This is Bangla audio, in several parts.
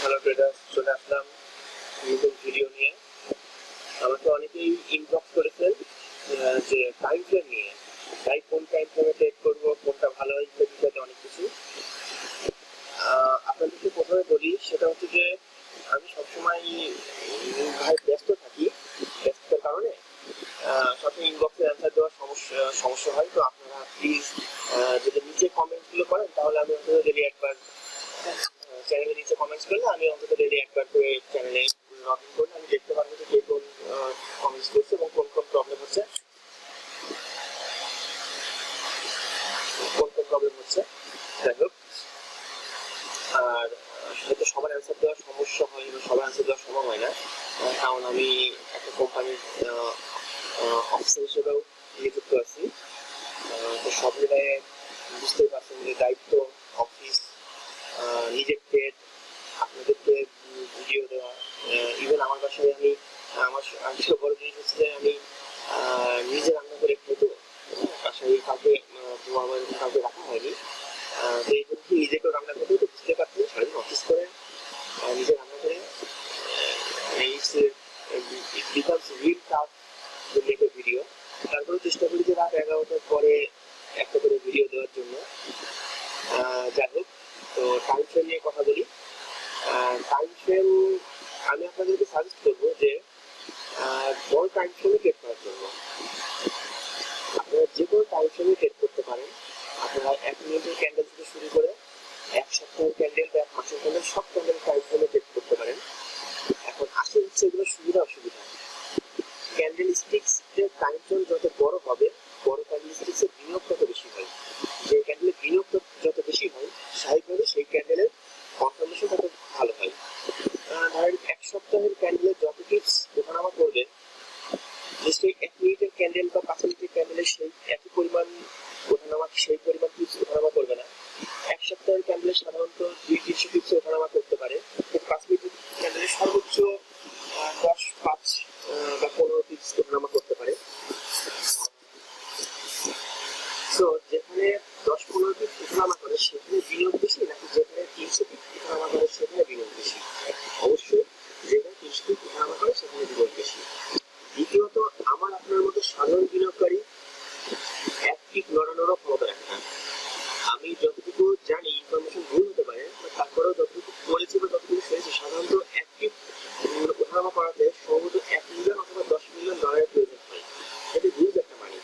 হ্যালো ট্রেডার্স, চলে আসলাম নতুন ভিডিও নিয়ে। আমাকে অনেকেই ইনবক্স করেছেন যে টাইম ফ্রেম নিয়ে, তাই কোন টাইম ফ্রেমে ট্রেড করবো, কোনটা ভালো হয়, বিষয়ে অনেক কিছু আপনাদেরকে প্রথমে বলি। সেটা হচ্ছে যে আমি সবসময় ভাই ব্যস্ত থাকি, ব্যস্ততার কারণে সবসময় ইনবক্সে অ্যান্সার দেওয়ার সমস্যা হয়। তো আপনারা প্লিজ যদি নিচে কমেন্টসগুলো করেন তাহলে আমি অন্তত ডেলি একবার চ্যানেলে নিচে কমেন্টস করলে আমি অন্তত ডেলি একবার করে চ্যানেলে লগ ইন করলে আমি দেখতে পারবো যে কে কোন কমেন্টস করছে এবং কোন কোন প্রবলেম হচ্ছে, যাই হোক। আর হয়তো সবার অ্যান্সার দেওয়ার সমস্যা হয় বা সবার অ্যান্সার দেওয়া সম্ভব হয় না, কারণ আমি একটা কোম্পানির অফিসার হিসেবেও নিযুক্ত আছি। তো সব মিলিয়ে বুঝতেই পারছেন যে দায়িত্ব, অফিস, নিজের ট্রেড, আপনাদেরকে ভিডিও দেওয়া। ইভেন আমার বাসায় আমি আমার বড় জিনিস হচ্ছে যে আমি নিজে রান্না করে খেতে বাসায় কাউকে কাউকে রাখা হয়নি। তো এই জন্য নিজেকেও রান্না করতে তো বুঝতে পারছি সারাদিন অফিস করে নিজে রান্না করে ভিডিও। তারপরে চেষ্টা করি যে রাত 11টার পরে একটা করে ভিডিও দেওয়ার জন্য। যাই হোক, তো টাইম ফ্রেম নিয়ে কথা বলি। টাইম ফ্রেম আমি আপনাদেরকে সাজেস্ট করবো যে বড় টাইম ফ্রেমে ট্রেড করার জন্য আপনারা যে কোনো টাইম ফ্রেমে ট্রেড করতে পারেন। আপনারা 1 মিনিটের ক্যান্ডেল থেকে শুরু করে 1 সপ্তাহের ক্যান্ডেল বা 1 মাসের ক্যান্ডেল, সব ক্যান্ডেল টাইম ফ্রেমে ট্রেড করতে পারেন। এখন আসে হচ্ছে এগুলো সুবিধা অসুবিধা। ক্যান্ডেল স্টিক্সের টাইম ফ্রেম যত বড় হবে, বড় ক্যান্ডেল স্টিক্সের বিনিয়োগ তত বেশি হয়। যে ক্যান্ডেলের বিনিয়োগ যত বেশি হয়, স্বাভাবিকভাবে সেই ক্যান্ডেলের কনফার্মেশন তত ভালো হয়। ধরেন 1 সপ্তাহের ক্যান্ডেলে যত টিপস ওঠানামা করবে, নিশ্চয়ই 1 মিনিটের ক্যান্ডেল বা 5 মিনিটের ক্যান্ডেলের সেই একই পরিমাণ ওঠানামা, সেই পরিমাণ টিপস ওঠানামা করবে না। 1 সপ্তাহের ক্যান্ডেলে সাধারণত 200-300 টিপস ওঠানামা করতে পারে, কিন্তু 5 মিনিটের ক্যান্ডেলে সর্বোচ্চ 10, 5 বা 15 টিপস ওঠানামা করতে পারে। তো যেখানে 10-15 টিপস ওঠানামা করে সেখানে বিনিয়োগ বেশি, নাকি যেখানে 300 টিপস ওঠানামা করে সেখানে বিনিয়োগ বেশি? অবশ্যই যেখানে 300 টিপস ওঠানামা করে সেখানে বিনিয়োগ বেশি। দ্বিতীয়ত, আমার আপনার মতো সাধারণ বিনিয়োগকারী এক টিপ নড়ানোরও ক্ষমতা রাখে না। আমি যতটুকু জানি, ইনফরমেশন ভুল হতে পারে, তারপরেও যতটুকু বলেছি বা যতটুকু শুনেছি, সাধারণত এক টিপ ওঠানামা করাতে সম্ভবত $1 মিলিয়ন অথবা $10 মিলিয়ন প্রয়োজন হয়। এটা হিউজ একটা মানি।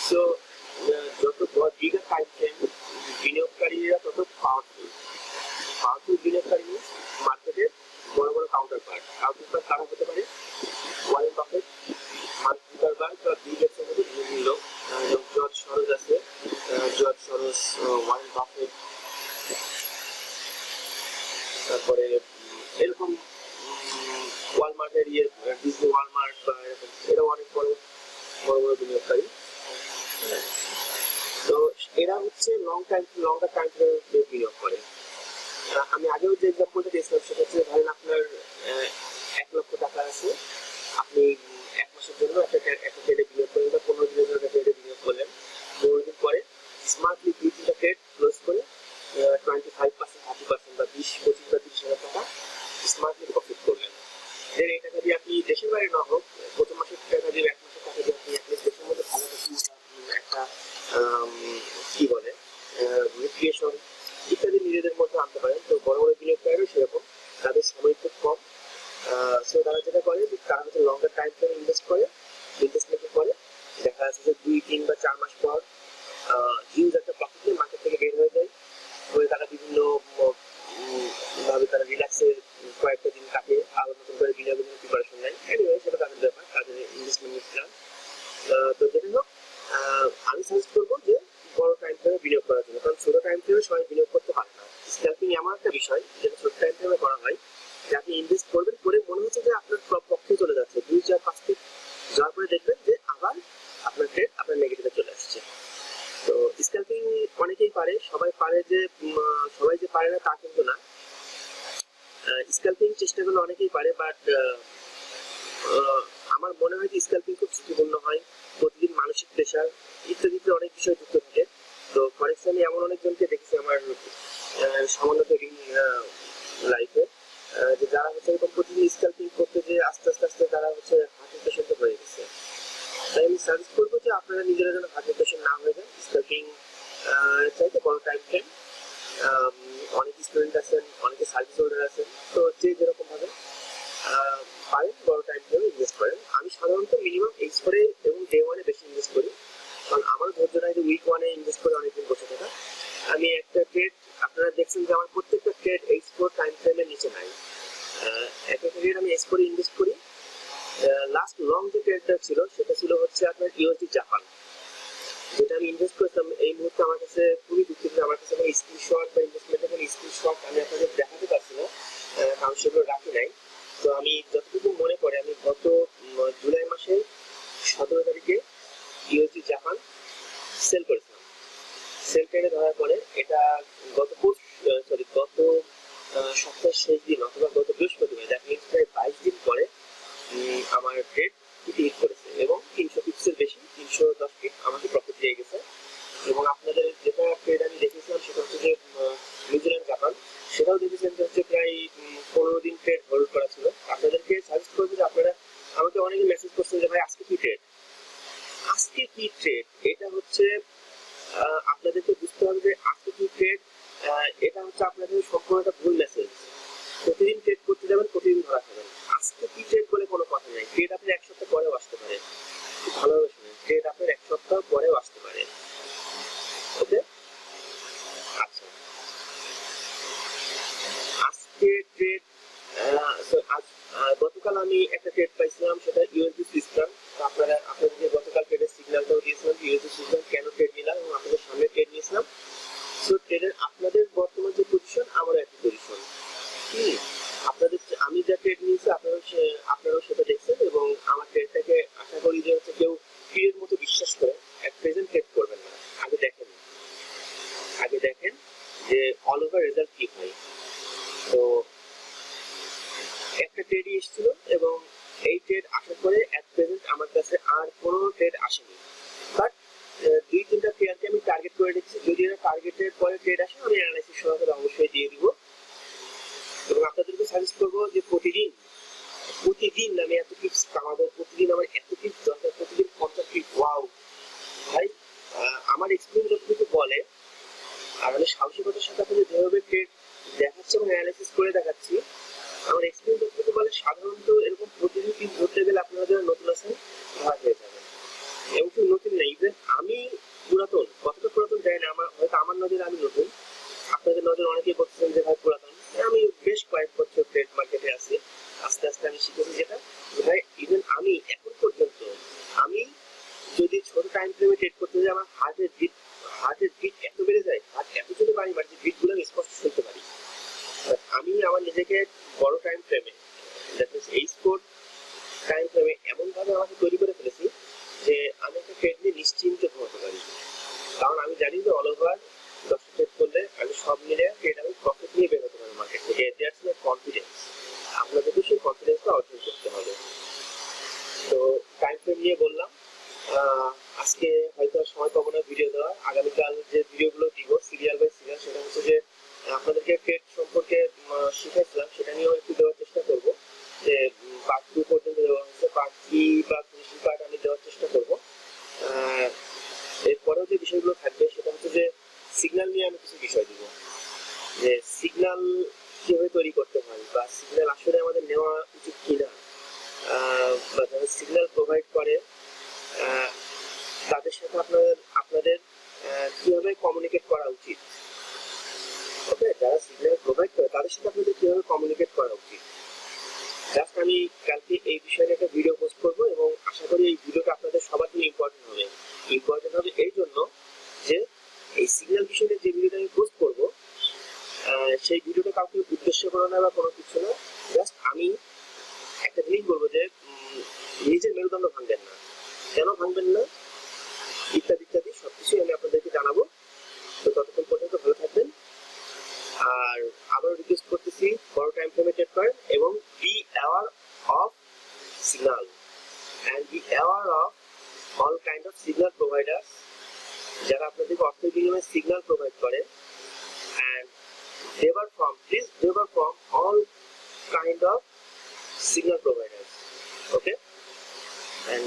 সো যত বিগার টাইম ফ্রেম, বিনিয়োগকারীরা তত পাওয়ারফুল বিনিয়োগকারী মিনস মার্কেটের বড় বড় কাউন্টার পার্ট কারা হতে পারে? ওয়ারেন বাফেট, মার্ক জুকারবার্গ বা বিল গেটসের মতো বিভিন্ন লোক। জর্জ সরোজ আছে, ওয়ারেন বাফেট, তারপরে এরকম ওয়ালমার্টের ডিজনি ওয়ালমার্ট বা এরকম, এরা অনেক বড় বড় বিনিয়োগকারী। তো এরা হচ্ছে লঙ্গার টাইম ফ্রেমে বিনিয়োগ করে। আমি আগেও যে এক্সাম্পলটা দিয়েছিলাম সেটা হচ্ছে, ধরেন আপনার 1 লক্ষ টাকা আছে, আপনি 1 মাসের জন্য একটা ট্রেডে বিনিয়োগ করলেন বা 15 দিনের জন্য একটা ট্রেডে বিনিয়োগ করলেন। 15 দিন পরে স্মার্টলি 2-3টা ট্রেড ক্লোজ করে 25%, 30% বা 20-25 বা 30,000 টাকা স্মার্টলি প্রফিট করলেন। দেন এই টাকা দিয়ে আপনি দেশের বাইরে না হোক, প্রথম মাসের টাকা দিয়ে 1 মাসের টাকা দিয়ে আপনি দেশের মধ্যে ভালো একটা কি বলে রিক্রিয়েশন ইত্যাদি নিজেদের মধ্যে আনতে পারেন। তো বড় বড় বিনিয়োগকারীরা সেরকম, তাদের সময় খুব কম। সো তারা যেটা করে, তারা হচ্ছে লঙ্গার টাইম ফ্রেমে ইনভেস্টমেন্টের পরে দেখা যাচ্ছে যে 2-3 বা 4 মাস পর হিউজ একটা প্রফিট নিয়ে মার্কেট থেকে বের হয়ে যায়। হয়ে তারা বিভিন্ন ভাবে তারা রিল্যাক্সে কয়েকটা দিন কাটে, আবার নতুন করে বিনিয়োগের জন্য প্রিপারেশন নেয়। এনিওয়ে, সেটা তাদের ব্যাপার, তাদের ইনভেস্টমেন্ট প্ল্যান। তো যেটাই হোক, আমি সাজেস্ট করবো যে বড় টাইম ফ্রেমে বিনিয়োগ করার জন্য, কারণ ছোট টাইম ফ্রেমে সবাই বিনিয়োগ করতে পারে না। স্ক্যালপিং এমন একটা বিষয় যেটা ছোট টাইম ফ্রেমে করা হয়, যে আপনি ইনভেস্ট করবেন, করে মনে হচ্ছে যে আপনার পক্ষে চলে যাচ্ছে, 2-4-5 টিপ যাওয়ার পরে দেখবেন যে আবার আপনার ট্রেড আপনার নেগেটিভে চলে আসছে। তো স্ক্যালপিং অনেকেই পারে, সবাই যে পারে না তা কিন্তু না। স্ক্যালপিং চেষ্টা করলে অনেকেই পারে, বাট আমার মনে হয় যে স্ক্যালপিং খুব ঝুঁকিপূর্ণ হয়। প্রতিদিন মানসিক প্রেশার ইত্যাদিতে অনেক বিষয় যুক্ত থাকে। তো ফরেক্সে আমি এমন অনেকজনকে দেখেছি আমার সামান্য ট্রেডিং লাইফে, স্ক্যাল্পিং করতে যে আস্তে আস্তে আস্তে তারা হচ্ছে হার্টের পেশেন্ট হয়ে গেছে। তাই আমি সাজেস্ট করবো যে আপনারা নিজেরা যেন হার্টের পেশেন্ট না হয়ে যান। স্ক্যাল্পিং চাইতে বড় টাইম ফ্রেম, অনেক স্টুডেন্ট আছেন, অনেকে সার্ভিস হোল্ডার আছেন, তো যে যেরকম ভাবে পারেন বড় টাইম ফ্রেমে ইনভেস্ট করেন। আমি সাধারণত মিনিমাম H4 এবং ডে 1 বেশি ইনভেস্ট করি, কারণ আমার ধৈর্য নাই যে উইক 1 ইনভেস্ট করে অনেকদিন বসে থাকা। আমি একটা ট্রেড, আপনারা দেখছেন যে আমার প্রত্যেকটা ট্রেড H4 টাইম ফ্রেমের নিচে নাই। একটা ট্রেড আমি H4 ইনভেস্ট করি। লাস্ট লং যে ট্রেডটা ছিল সেটা ছিল হচ্ছে আপনার ইউএসডি জাপান, যেটা আমি ইনভেস্ট করেছিলাম। এই মুহূর্তে আমার কাছে খুবই দুঃখিত, আমার কাছে কোনো স্ক্রিনশট বা ইনভেস্টমেন্টের কোনো স্ক্রিনশট আমি আপনাদের দেখাতে পারছি না, কারণ সেগুলো রাখি নাই। তো আমি যতটুকু মনে পড়ে, আমি গত জুলাই মাসের 17 তারিখে ইউএসডি জাপান সেল করেছিলাম। সেল ট্রেডে ধরার পরে এটা গত সপ্তাহের শেষ দিন অথবা গত বৃহস্পতিবার, দ্যাট মিনস প্রায় 22 দিন পরে আমার ট্রেড হিট করেছে এবং 300 পিপসের বেশি, 310 পিপ আমাকে প্রফিট দিয়ে গেছে। এবং আপনাদের যেটা ট্রেড আমি দেখেছিলাম সেটা হচ্ছে যে নিউজিল্যান্ড জাপান, সেটাও দেখেছেন যে হচ্ছে প্রায় 15 দিন ট্রেড হোল্ড করা ছিল। আপনাদেরকে সাজেস্ট করবো যে আপনারা, আমাকে অনেকে মেসেজ করছেন যে ভাই আজকে কি ট্রেড, আজকে কি ট্রেড। এটা হচ্ছে আপনাদেরকে বুঝতে হবে যে আজকে কি ট্রেড, এটা হচ্ছে আপনাদের সম্পূর্ণ একটা ভুল মেসেজ। প্রতিদিন ট্রেড করতে যাবেন, প্রতিদিন ধরা খাবেন। আজকে কি ট্রেড বলে কোনো কথা নেই। ট্রেড আপনার 1 সপ্তাহ পরেও আসতে পারে, ভালোভাবে শুনেন, ট্রেড আপনার 1 সপ্তাহ পরেও আসতে পারে। ওকে, আচ্ছা, আজকে ট্রেড গতকাল আমি একটা ট্রেড পাইছিলাম, সেটা ইউএসডি সিস্টেম। আপনাদের গতকাল ট্রেডের সিগন্যালটাও দিয়েছিলাম, ইউএসডি সিস্টেম কেন ট্রেড নিলাম এবং আপনাদের সামনে ট্রেড নিয়েছিলাম। সো ট্রেডের আপনাদের বর্তমান যে পজিশন, আমারও একই পজিশন। আপনাদের আমি যা ট্রেড নিয়েছি আপনারাও সেটা দেখছেন, এবং আমার ট্রেডটাকে আশা করি যে হচ্ছে কেউ পীরের মতো বিশ্বাস করে এক প্রেজেন্ট ট্রেড করবেন না। আগে দেখেন যে অল ওভার রেজাল্ট কি হয়। তো একটা ট্রেডই এসেছিল এবং এই ট্রেড আসার পরে এক প্রেজেন্ট আমার কাছে আর কোনো ট্রেড আসেনি, বাট 2-3টা পেয়ারকে আমি টার্গেট করে রেখেছি। যদি এরা টার্গেটের পরে ট্রেড আসে আমি অ্যানালাইসিস সহকারে অবশ্যই দিয়ে দিব। এবং আপনাদেরকে সাজেস্ট করবো যে প্রতিদিন আমি এত টিপস কামাবো, প্রতিদিন আমার এত টিপস দরকার, প্রতিদিন 50 টিপস। ওয়াও ভাই, আমার এক্সপিরিয়েন্স যতটুকু বলে, আর আমি সাহসিকতার সাথে আপনাদের যেভাবে ট্রেড দেখাচ্ছি এবং অ্যানালাইসিস করে দেখাচ্ছি, আমার এক্সপিরিয়েন্স যতটুকু বলে সাধারণত এরকম প্রতিদিন টিপস ধরতে গেলে আপনারা যারা নতুন আছেন ভাগ হয়ে যাবেন। এবং শুধু নতুন নেই, ইভেন আমি পুরাতন, কতটা পুরাতন জানি না, হয়তো আমার নজরে আমি নতুন, আপনাদের নজরে অনেকেই বলতেছেন যে ভাই পুরাতন। আমি বেশ কয়েক বছর ট্রেড মার্কেটে আছি, আস্তে আস্তে আমি শিখেছি যেটা ভাই, ইভেন আমি এখন পর্যন্ত আমি যদি ছোট টাইম ফ্রেমে ট্রেড করতে যাই, আমার হার্টের বিট এত বেড়ে যায়, হার্ট এত জোরে বাড়ি মারি যে বিটগুলো আমি স্পষ্ট শুনতে পারি। আমি আমার নিজেকে বড় টাইম ফ্রেমে, দ্যাট মিনস H4 টাইম ফ্রেমে এমন ভাবে আমাকে তৈরি করে ফেলেছি যে আমি একটা ট্রেড নিয়ে নিশ্চিন্তে ঘুমাতে পারি, কারণ আমি জানি যে অল ওভার 10টা ট্রেড করলে আমি সব মিলে ট্রেড আমি প্রফিট নিয়ে বের হতে পারি মার্কেট থেকে। That's my confidence. আপনাদেরকে সেই কনফিডেন্সটা অর্জন করতে হবে। তো টাইম ফ্রেম নিয়ে বললাম, আজকে হয়তো সময় পাবো না ভিডিও দেওয়া। আগামীকাল যে ভিডিওগুলো দিব সিরিয়াল বাই সিরিয়াল, সেটা হচ্ছে যে আপনাদেরকে ট্রেড সম্পর্কে শিখাইছিলাম সেটা নিয়েও একটু দেওয়ার চেষ্টা করবো। যে পার্ট 2 পর্যন্ত দেওয়া হচ্ছে, পার্ট 3 বা ফিনিশিং পার্ট আমি দেওয়ার চেষ্টা করবো। এরপরেও যে বিষয়গুলো থাকবে সেটা হচ্ছে যে সিগন্যাল নিয়ে আমি কিছু বিষয় দিব, যে সিগন্যাল কিভাবে তৈরি করতে হয়, বা সিগন্যাল আসলে আমাদের নেওয়া উচিত কিনা, বা যারা সিগন্যাল প্রোভাইড করে তাদের সাথে আপনাদের কিভাবে কমিউনিকেট করা উচিত। ওকে, যারা সিগন্যাল প্রোভাইড করে তাদের সাথে আপনাদের কিভাবে কমিউনিকেট করা উচিত। জাস্ট আমি কালকে এই বিষয়ে একটা ভিডিও পোস্ট করবো, এবং আশা করি এই ভিডিওটা আপনাদের সবার জন্য ইম্পর্টেন্ট হবে এই জন্য যে এই সিগন্যাল বিষয়ে যে ভিডিওটা আমি পোস্ট করবো, সেই ভিডিওটা কাউকে উদ্দেশ্য করে না বা কোনো কিছু না, জাস্ট আমি একটা জিনিস বলবো যে নিজের মেরুদণ্ড ভাঙবেন না, কেন ভাঙবেন না, ইত্যাদি ইত্যাদি সবকিছুই আমি আপনাদেরকে জানাবো। তো ততক্ষণ পর্যন্ত ভালো থাকবেন, আর আবারও রিকোয়েস্ট করতেছি বড় টাইম ফ্রেমে ট্রেড করেন এবং be aware of signal and be aware of all kind of signal providers, যারা আপনাদেরকে অর্থের বিনিময়ে সিগন্যাল প্রোভাইড করে, and they were from all kind of signal providers. Okay, and